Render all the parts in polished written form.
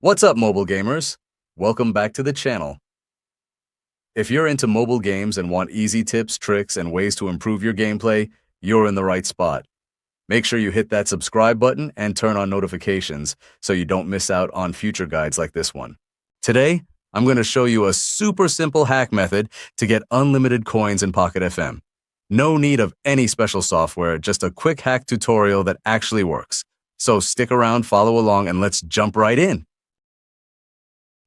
What's up, mobile gamers? Welcome back to the channel. If you're into mobile games and want easy tips, tricks, and ways to improve your gameplay, you're in the right spot. Make sure you hit that subscribe button and turn on notifications so you don't miss out on future guides like this one. Today, I'm going to show you a super simple hack method to get unlimited coins in Pocket FM. No need of any special software, just a quick hack tutorial that actually works. So stick around, follow along, and let's jump right in.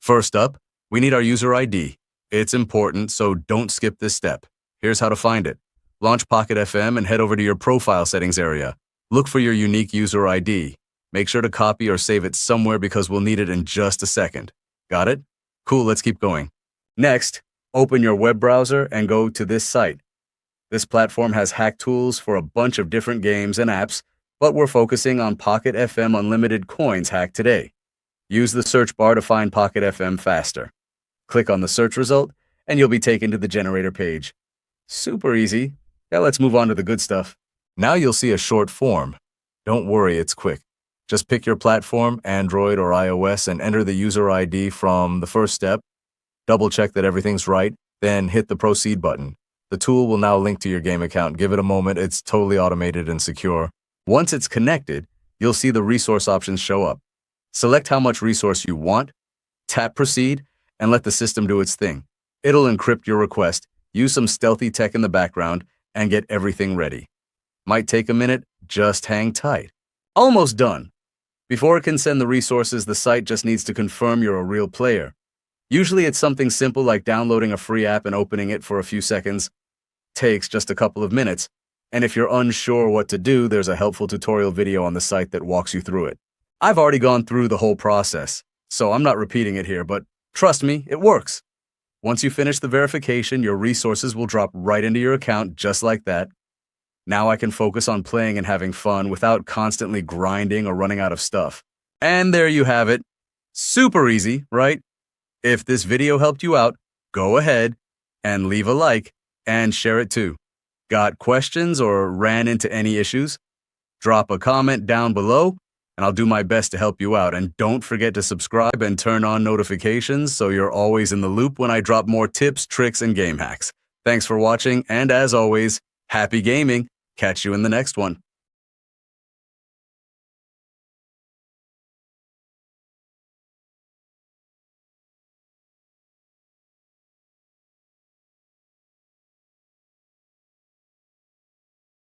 First up, we need our user ID. It's important, so don't skip this step. Here's how to find it. Launch Pocket FM and head over to your profile settings area. Look for your unique user ID. Make sure to copy or save it somewhere because we'll need it in just a second. Got it? Cool, let's keep going. Next, open your web browser and go to this site. This platform has hack tools for a bunch of different games and apps, but we're focusing on Pocket FM Unlimited Coins hack today. Use the search bar to find Pocket FM faster. Click on the search result, and you'll be taken to the generator page. Super easy. Now let's move on to the good stuff. Now you'll see a short form. Don't worry, it's quick. Just pick your platform, Android or iOS, and enter the user ID from the first step. Double check that everything's right, then hit the proceed button. The tool will now link to your game account. Give it a moment, it's totally automated and secure. Once it's connected, you'll see the resource options show up. Select how much resource you want, tap proceed, and let the system do its thing. It'll encrypt your request, use some stealthy tech in the background, and get everything ready. Might take a minute, just hang tight. Almost done. Before it can send the resources, the site just needs to confirm you're a real player. Usually it's something simple like downloading a free app and opening it for a few seconds. Takes just a couple of minutes. And if you're unsure what to do, there's a helpful tutorial video on the site that walks you through it. I've already gone through the whole process, so I'm not repeating it here, but trust me, it works. Once you finish the verification, your resources will drop right into your account just like that. Now I can focus on playing and having fun without constantly grinding or running out of stuff. And there you have it. Super easy, right? If this video helped you out, go ahead and leave a like and share it too. Got questions or ran into any issues? Drop a comment down below, and I'll do my best to help you out. And don't forget to subscribe and turn on notifications so you're always in the loop when I drop more tips, tricks, and game hacks. Thanks for watching, and as always, happy gaming. Catch you in the next one.